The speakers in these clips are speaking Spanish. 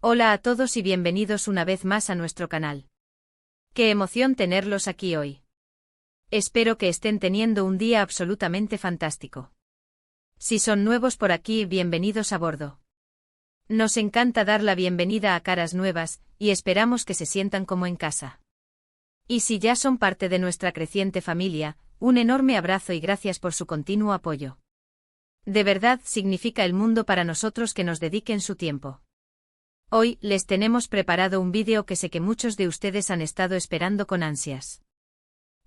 Hola a todos y bienvenidos una vez más a nuestro canal. Qué emoción tenerlos aquí hoy. Espero que estén teniendo un día absolutamente fantástico. Si son nuevos por aquí, bienvenidos a bordo. Nos encanta dar la bienvenida a caras nuevas, y esperamos que se sientan como en casa. Y si ya son parte de nuestra creciente familia, un enorme abrazo y gracias por su continuo apoyo. De verdad significa el mundo para nosotros que nos dediquen su tiempo. Hoy les tenemos preparado un vídeo que sé que muchos de ustedes han estado esperando con ansias.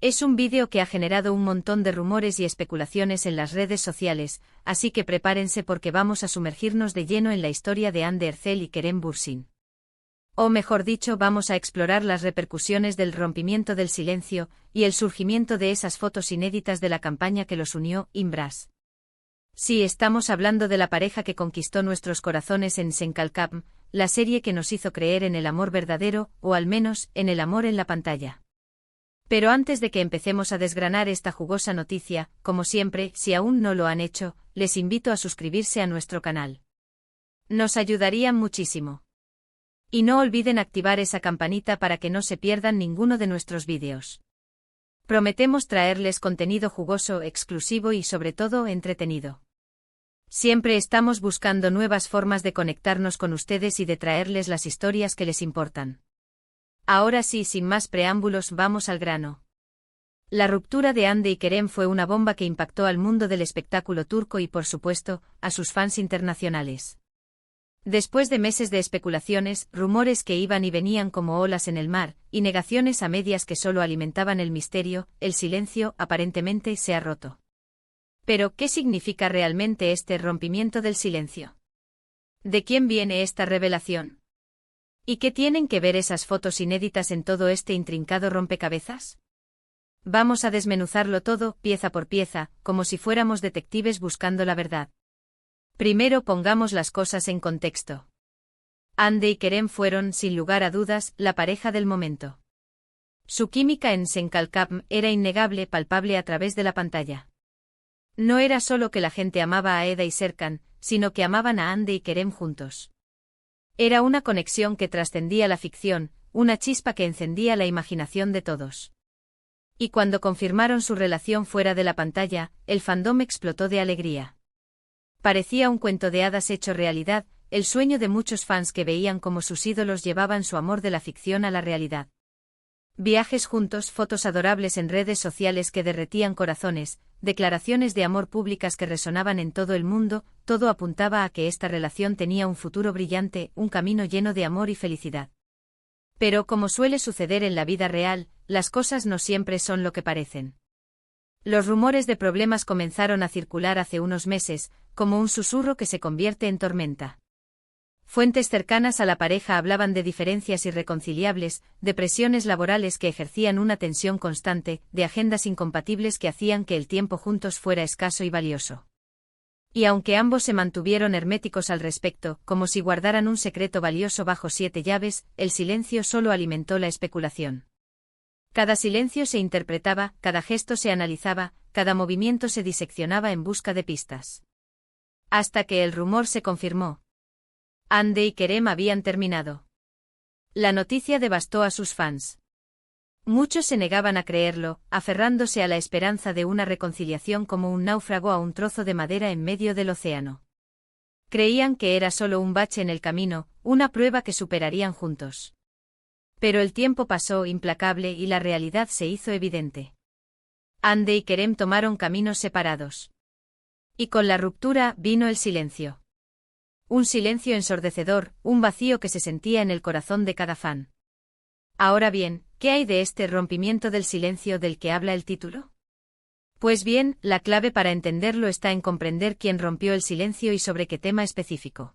Es un vídeo que ha generado un montón de rumores y especulaciones en las redes sociales, así que prepárense porque vamos a sumergirnos de lleno en la historia de Hande Erçel y Kerem Bürsin. O mejor dicho, vamos a explorar las repercusiones del rompimiento del silencio y el surgimiento de esas fotos inéditas de la campaña que los unió, Imbras. Sí, estamos hablando de la pareja que conquistó nuestros corazones en Sen Kalkam, la serie que nos hizo creer en el amor verdadero, o al menos, en el amor en la pantalla. Pero antes de que empecemos a desgranar esta jugosa noticia, como siempre, si aún no lo han hecho, les invito a suscribirse a nuestro canal. Nos ayudarían muchísimo. Y no olviden activar esa campanita para que no se pierdan ninguno de nuestros vídeos. Prometemos traerles contenido jugoso, exclusivo y sobre todo entretenido. Siempre estamos buscando nuevas formas de conectarnos con ustedes y de traerles las historias que les importan. Ahora sí, sin más preámbulos, vamos al grano. La ruptura de Hande y Kerem fue una bomba que impactó al mundo del espectáculo turco y, por supuesto, a sus fans internacionales. Después de meses de especulaciones, rumores que iban y venían como olas en el mar, y negaciones a medias que solo alimentaban el misterio, el silencio, aparentemente, se ha roto. Pero, ¿qué significa realmente este rompimiento del silencio? ¿De quién viene esta revelación? ¿Y qué tienen que ver esas fotos inéditas en todo este intrincado rompecabezas? Vamos a desmenuzarlo todo, pieza por pieza, como si fuéramos detectives buscando la verdad. Primero pongamos las cosas en contexto. Hande y Kerem fueron, sin lugar a dudas, la pareja del momento. Su química en Sen Kalkam era innegable, palpable a través de la pantalla. No era solo que la gente amaba a Eda y Serkan, sino que amaban a Hande y Kerem juntos. Era una conexión que trascendía la ficción, una chispa que encendía la imaginación de todos. Y cuando confirmaron su relación fuera de la pantalla, el fandom explotó de alegría. Parecía un cuento de hadas hecho realidad, el sueño de muchos fans que veían cómo sus ídolos llevaban su amor de la ficción a la realidad. Viajes juntos, fotos adorables en redes sociales que derretían corazones, declaraciones de amor públicas que resonaban en todo el mundo, todo apuntaba a que esta relación tenía un futuro brillante, un camino lleno de amor y felicidad. Pero como suele suceder en la vida real, las cosas no siempre son lo que parecen. Los rumores de problemas comenzaron a circular hace unos meses, como un susurro que se convierte en tormenta. Fuentes cercanas a la pareja hablaban de diferencias irreconciliables, de presiones laborales que ejercían una tensión constante, de agendas incompatibles que hacían que el tiempo juntos fuera escaso y valioso. Y aunque ambos se mantuvieron herméticos al respecto, como si guardaran un secreto valioso bajo 7 llaves, el silencio solo alimentó la especulación. Cada silencio se interpretaba, cada gesto se analizaba, cada movimiento se diseccionaba en busca de pistas. Hasta que el rumor se confirmó. Hande y Kerem habían terminado. La noticia devastó a sus fans. Muchos se negaban a creerlo, aferrándose a la esperanza de una reconciliación como un náufrago a un trozo de madera en medio del océano. Creían que era solo un bache en el camino, una prueba que superarían juntos. Pero el tiempo pasó implacable y la realidad se hizo evidente. Hande y Kerem tomaron caminos separados. Y con la ruptura vino el silencio. Un silencio ensordecedor, un vacío que se sentía en el corazón de cada fan. Ahora bien, ¿qué hay de este rompimiento del silencio del que habla el título? Pues bien, la clave para entenderlo está en comprender quién rompió el silencio y sobre qué tema específico.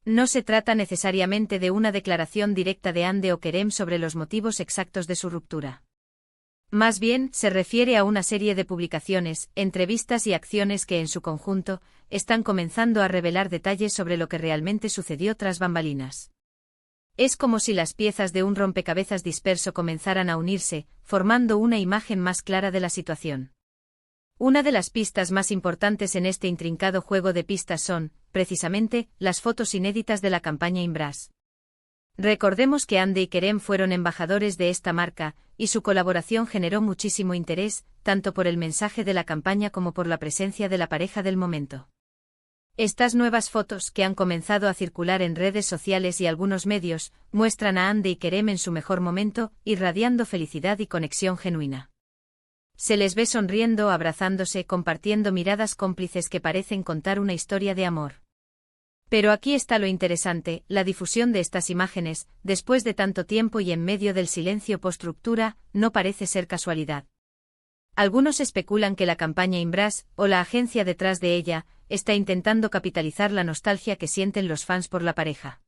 No se trata necesariamente de una declaración directa de Hande o Kerem sobre los motivos exactos de su ruptura. Más bien, se refiere a una serie de publicaciones, entrevistas y acciones que en su conjunto, están comenzando a revelar detalles sobre lo que realmente sucedió tras bambalinas. Es como si las piezas de un rompecabezas disperso comenzaran a unirse, formando una imagen más clara de la situación. Una de las pistas más importantes en este intrincado juego de pistas son, precisamente, las fotos inéditas de la campaña Imbras. Recordemos que Hande y Kerem fueron embajadores de esta marca, y su colaboración generó muchísimo interés, tanto por el mensaje de la campaña como por la presencia de la pareja del momento. Estas nuevas fotos, que han comenzado a circular en redes sociales y algunos medios, muestran a Hande y Kerem en su mejor momento, irradiando felicidad y conexión genuina. Se les ve sonriendo, abrazándose, compartiendo miradas cómplices que parecen contar una historia de amor. Pero aquí está lo interesante, la difusión de estas imágenes, después de tanto tiempo y en medio del silencio post-ruptura, no parece ser casualidad. Algunos especulan que la campaña Imbras, o la agencia detrás de ella, está intentando capitalizar la nostalgia que sienten los fans por la pareja.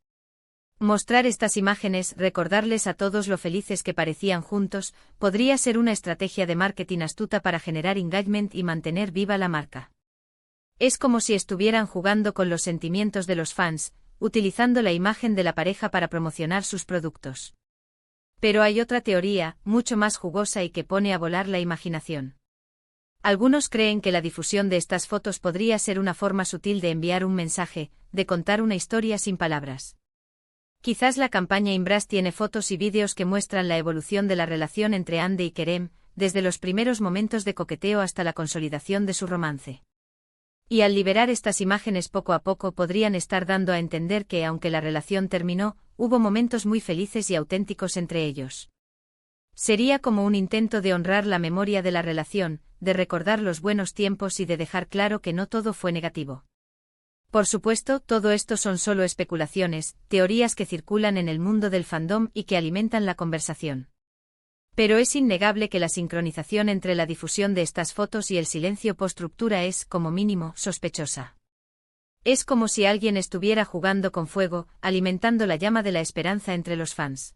Mostrar estas imágenes, recordarles a todos lo felices que parecían juntos, podría ser una estrategia de marketing astuta para generar engagement y mantener viva la marca. Es como si estuvieran jugando con los sentimientos de los fans, utilizando la imagen de la pareja para promocionar sus productos. Pero hay otra teoría, mucho más jugosa y que pone a volar la imaginación. Algunos creen que la difusión de estas fotos podría ser una forma sutil de enviar un mensaje, de contar una historia sin palabras. Quizás la campaña Imbras tiene fotos y vídeos que muestran la evolución de la relación entre Hande y Kerem, desde los primeros momentos de coqueteo hasta la consolidación de su romance. Y al liberar estas imágenes poco a poco podrían estar dando a entender que, aunque la relación terminó, hubo momentos muy felices y auténticos entre ellos. Sería como un intento de honrar la memoria de la relación, de recordar los buenos tiempos y de dejar claro que no todo fue negativo. Por supuesto, todo esto son solo especulaciones, teorías que circulan en el mundo del fandom y que alimentan la conversación. Pero es innegable que la sincronización entre la difusión de estas fotos y el silencio post-ruptura es, como mínimo, sospechosa. Es como si alguien estuviera jugando con fuego, alimentando la llama de la esperanza entre los fans.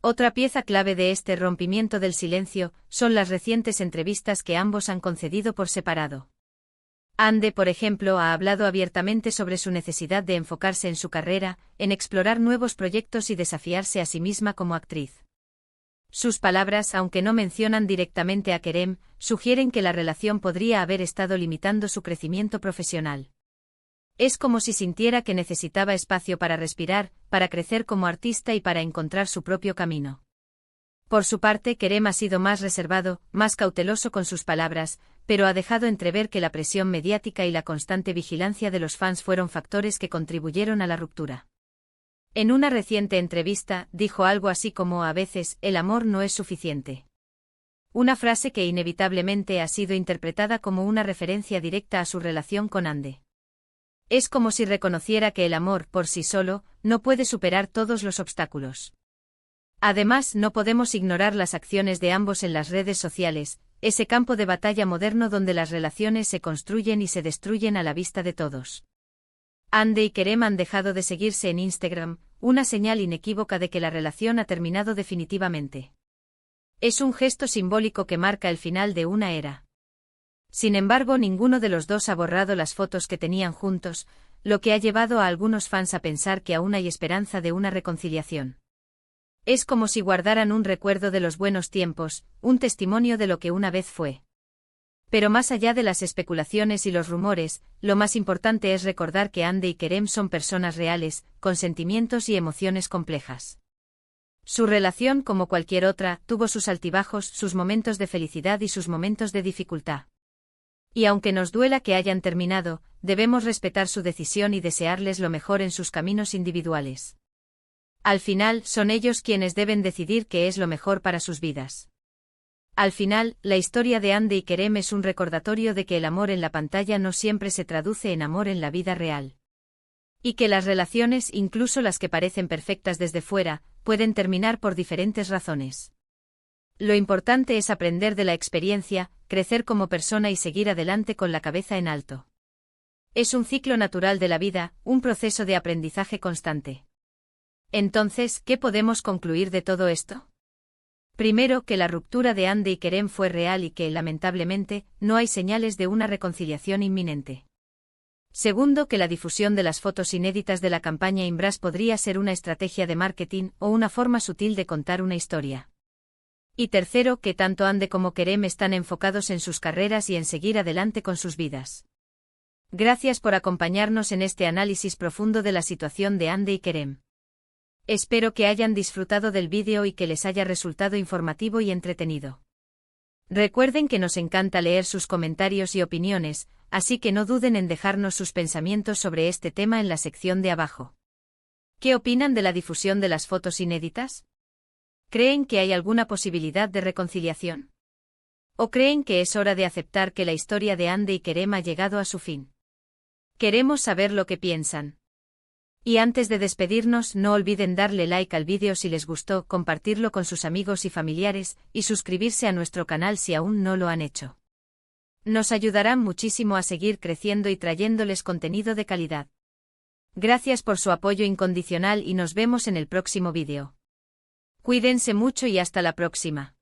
Otra pieza clave de este rompimiento del silencio son las recientes entrevistas que ambos han concedido por separado. Hande, por ejemplo, ha hablado abiertamente sobre su necesidad de enfocarse en su carrera, en explorar nuevos proyectos y desafiarse a sí misma como actriz. Sus palabras, aunque no mencionan directamente a Kerem, sugieren que la relación podría haber estado limitando su crecimiento profesional. Es como si sintiera que necesitaba espacio para respirar, para crecer como artista y para encontrar su propio camino. Por su parte, Kerem ha sido más reservado, más cauteloso con sus palabras, pero ha dejado entrever que la presión mediática y la constante vigilancia de los fans fueron factores que contribuyeron a la ruptura. En una reciente entrevista, dijo algo así como: a veces, el amor no es suficiente. Una frase que inevitablemente ha sido interpretada como una referencia directa a su relación con Hande. Es como si reconociera que el amor, por sí solo, no puede superar todos los obstáculos. Además, no podemos ignorar las acciones de ambos en las redes sociales, ese campo de batalla moderno donde las relaciones se construyen y se destruyen a la vista de todos. Hande y Kerem han dejado de seguirse en Instagram, una señal inequívoca de que la relación ha terminado definitivamente. Es un gesto simbólico que marca el final de una era. Sin embargo, ninguno de los dos ha borrado las fotos que tenían juntos, lo que ha llevado a algunos fans a pensar que aún hay esperanza de una reconciliación. Es como si guardaran un recuerdo de los buenos tiempos, un testimonio de lo que una vez fue. Pero más allá de las especulaciones y los rumores, lo más importante es recordar que Hande y Kerem son personas reales, con sentimientos y emociones complejas. Su relación, como cualquier otra, tuvo sus altibajos, sus momentos de felicidad y sus momentos de dificultad. Y aunque nos duela que hayan terminado, debemos respetar su decisión y desearles lo mejor en sus caminos individuales. Al final, son ellos quienes deben decidir qué es lo mejor para sus vidas. Al final, la historia de Hande y Kerem es un recordatorio de que el amor en la pantalla no siempre se traduce en amor en la vida real. Y que las relaciones, incluso las que parecen perfectas desde fuera, pueden terminar por diferentes razones. Lo importante es aprender de la experiencia, crecer como persona y seguir adelante con la cabeza en alto. Es un ciclo natural de la vida, un proceso de aprendizaje constante. Entonces, ¿qué podemos concluir de todo esto? Primero, que la ruptura de Hande y Kerem fue real y que, lamentablemente, no hay señales de una reconciliación inminente. Segundo, que la difusión de las fotos inéditas de la campaña Imbras podría ser una estrategia de marketing o una forma sutil de contar una historia. Y tercero, que tanto Hande como Kerem están enfocados en sus carreras y en seguir adelante con sus vidas. Gracias por acompañarnos en este análisis profundo de la situación de Hande y Kerem. Espero que hayan disfrutado del vídeo y que les haya resultado informativo y entretenido. Recuerden que nos encanta leer sus comentarios y opiniones, así que no duden en dejarnos sus pensamientos sobre este tema en la sección de abajo. ¿Qué opinan de la difusión de las fotos inéditas? ¿Creen que hay alguna posibilidad de reconciliación? ¿O creen que es hora de aceptar que la historia de Hande y Kerem ha llegado a su fin? Queremos saber lo que piensan. Y antes de despedirnos, no olviden darle like al vídeo si les gustó, compartirlo con sus amigos y familiares, y suscribirse a nuestro canal si aún no lo han hecho. Nos ayudarán muchísimo a seguir creciendo y trayéndoles contenido de calidad. Gracias por su apoyo incondicional y nos vemos en el próximo vídeo. Cuídense mucho y hasta la próxima.